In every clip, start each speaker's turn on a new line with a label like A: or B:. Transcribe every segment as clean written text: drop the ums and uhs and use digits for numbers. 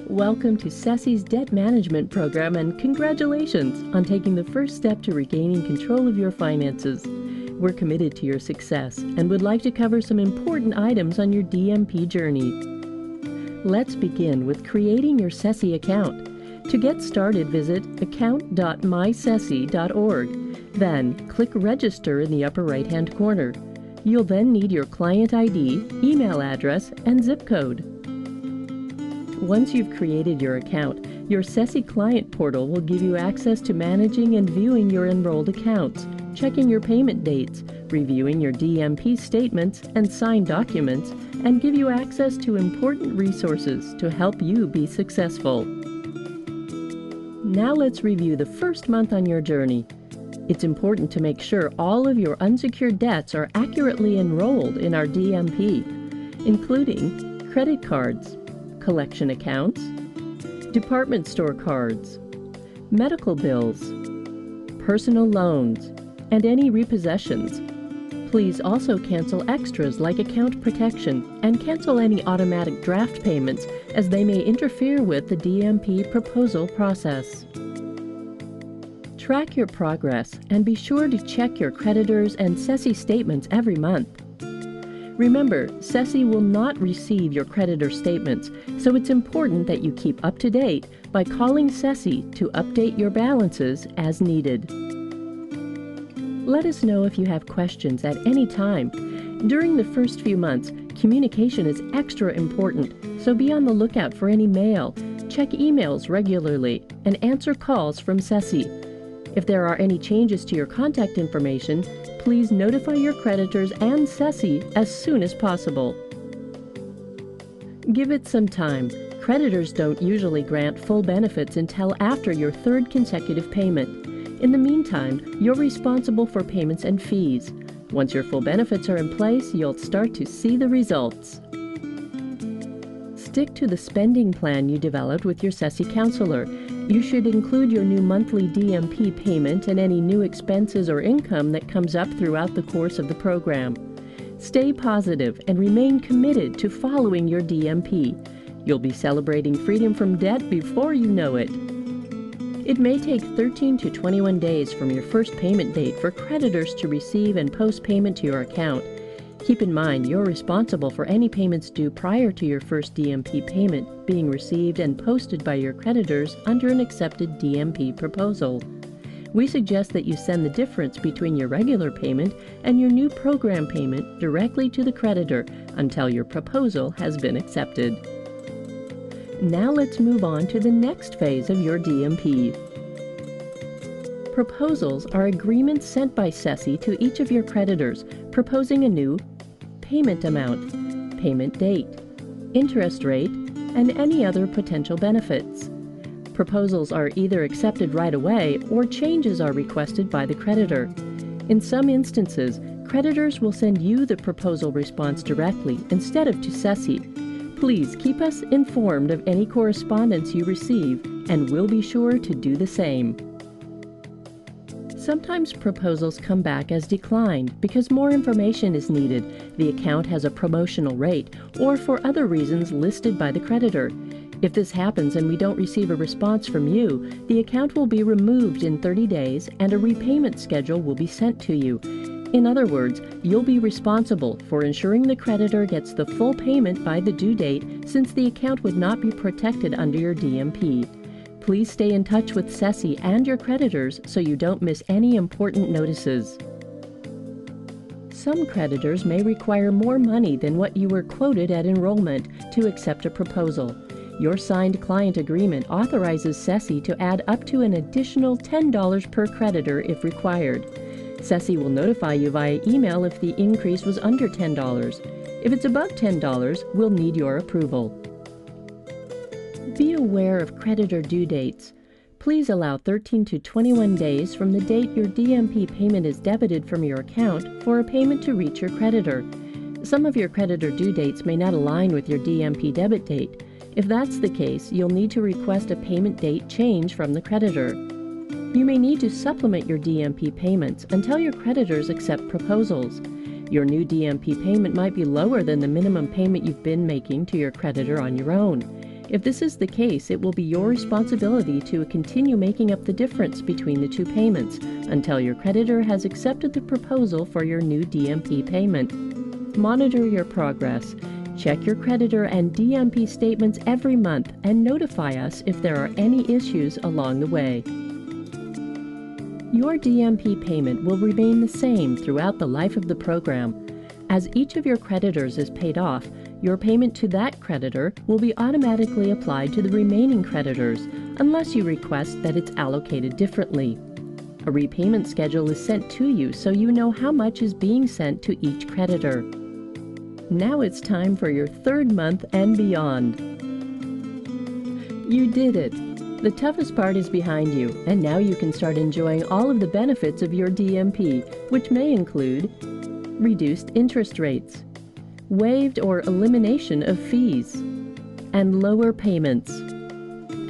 A: Welcome to CESI's Debt Management Program, and congratulations on taking the first step to regaining control of your finances. We're committed to your success and would like to cover some important items on your DMP journey. Let's begin with creating your CESI account. To get started, visit account.mycesi.org. Then click Register in the upper right-hand corner. You'll then need your client ID, email address, and zip code. Once you've created your account, your CESI client portal will give you access to managing and viewing your enrolled accounts, checking your payment dates, reviewing your DMP statements and signed documents, and give you access to important resources to help you be successful. Now let's review the first month on your journey. It's important to make sure all of your unsecured debts are accurately enrolled in our DMP, including credit cards, collection accounts, department store cards, medical bills, personal loans, and any repossessions. Please also cancel extras like account protection and cancel any automatic draft payments, as they may interfere with the DMP proposal process. Track your progress and be sure to check your creditors and CESI statements every month. Remember, CESI will not receive your creditor statements, so it's important that you keep up to date by calling CESI to update your balances as needed. Let us know if you have questions at any time. During the first few months, communication is extra important, so be on the lookout for any mail, check emails regularly, and answer calls from CESI. If there are any changes to your contact information, please notify your creditors and CESI as soon as possible. Give it some time. Creditors don't usually grant full benefits until after your third consecutive payment. In the meantime, you're responsible for payments and fees. Once your full benefits are in place, you'll start to see the results. Stick to the spending plan you developed with your CESI counselor. You should include your new monthly DMP payment and any new expenses or income that comes up throughout the course of the program. Stay positive and remain committed to following your DMP. You'll be celebrating freedom from debt before you know it. It may take 13 to 21 days from your first payment date for creditors to receive and post payment to your account. Keep in mind you're responsible for any payments due prior to your first DMP payment being received and posted by your creditors under an accepted DMP proposal. We suggest that you send the difference between your regular payment and your new program payment directly to the creditor until your proposal has been accepted. Now let's move on to the next phase of your DMP. Proposals are agreements sent by CESI to each of your creditors proposing a new payment amount, payment date, interest rate, and any other potential benefits. Proposals are either accepted right away or changes are requested by the creditor. In some instances, creditors will send you the proposal response directly instead of to CESI. Please keep us informed of any correspondence you receive, and we'll be sure to do the same. Sometimes proposals come back as declined because more information is needed, the account has a promotional rate, or for other reasons listed by the creditor. If this happens and we don't receive a response from you, the account will be removed in 30 days and a repayment schedule will be sent to you. In other words, you'll be responsible for ensuring the creditor gets the full payment by the due date, since the account would not be protected under your DMP. Please stay in touch with CESI and your creditors so you don't miss any important notices. Some creditors may require more money than what you were quoted at enrollment to accept a proposal. Your signed client agreement authorizes CESI to add up to an additional $10 per creditor if required. CESI will notify you via email if the increase was under $10. If it's above $10, we'll need your approval. Be aware of creditor due dates. Please allow 13 to 21 days from the date your DMP payment is debited from your account for a payment to reach your creditor. Some of your creditor due dates may not align with your DMP debit date. If that's the case, you'll need to request a payment date change from the creditor. You may need to supplement your DMP payments until your creditors accept proposals. Your new DMP payment might be lower than the minimum payment you've been making to your creditor on your own. If this is the case, it will be your responsibility to continue making up the difference between the two payments until your creditor has accepted the proposal for your new DMP payment. Monitor your progress. Check your creditor and DMP statements every month and notify us if there are any issues along the way. Your DMP payment will remain the same throughout the life of the program. As each of your creditors is paid off, your payment to that creditor will be automatically applied to the remaining creditors, unless you request that it's allocated differently. A repayment schedule is sent to you so you know how much is being sent to each creditor. Now it's time for your third month and beyond. You did it! The toughest part is behind you, and now you can start enjoying all of the benefits of your DMP, which may include reduced interest rates, waived or elimination of fees, and lower payments.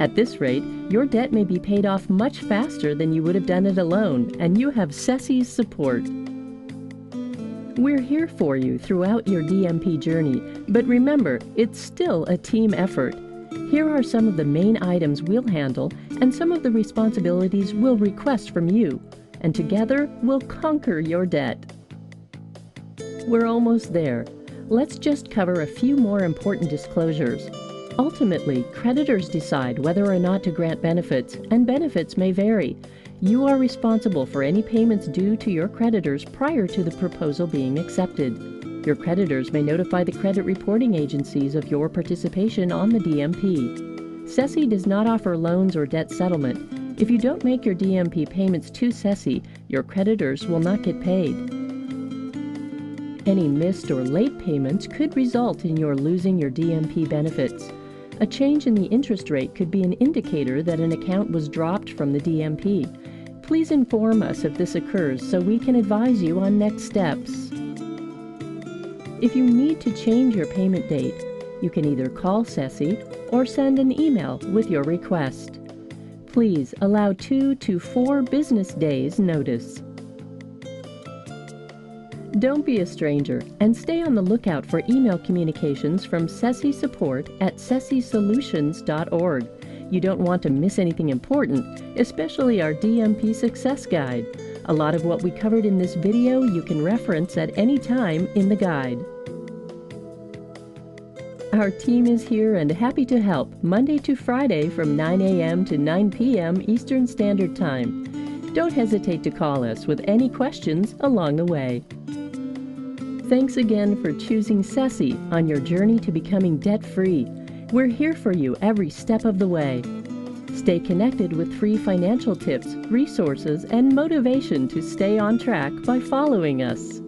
A: At this rate, your debt may be paid off much faster than you would have done it alone, and you have CESI's support. We're here for you throughout your DMP journey, but remember, it's still a team effort. Here are some of the main items we'll handle and some of the responsibilities we'll request from you, and together we'll conquer your debt. We're almost there. Let's just cover a few more important disclosures. Ultimately, creditors decide whether or not to grant benefits, and benefits may vary. You are responsible for any payments due to your creditors prior to the proposal being accepted. Your creditors may notify the credit reporting agencies of your participation on the DMP. CESI does not offer loans or debt settlement. If you don't make your DMP payments to CESI, your creditors will not get paid. Any missed or late payments could result in your losing your DMP benefits. A change in the interest rate could be an indicator that an account was dropped from the DMP. Please inform us if this occurs so we can advise you on next steps. If you need to change your payment date, you can either call CESI or send an email with your request. Please allow 2 to 4 business days notice. Don't be a stranger, and stay on the lookout for email communications from CESI support at cesisolutions.org. You don't want to miss anything important, especially our DMP Success Guide. A lot of what we covered in this video you can reference at any time in the guide. Our team is here and happy to help Monday to Friday from 9 a.m. to 9 p.m. Eastern Standard Time. Don't hesitate to call us with any questions along the way. Thanks again for choosing CESI on your journey to becoming debt-free. We're here for you every step of the way. Stay connected with free financial tips, resources, and motivation to stay on track by following us.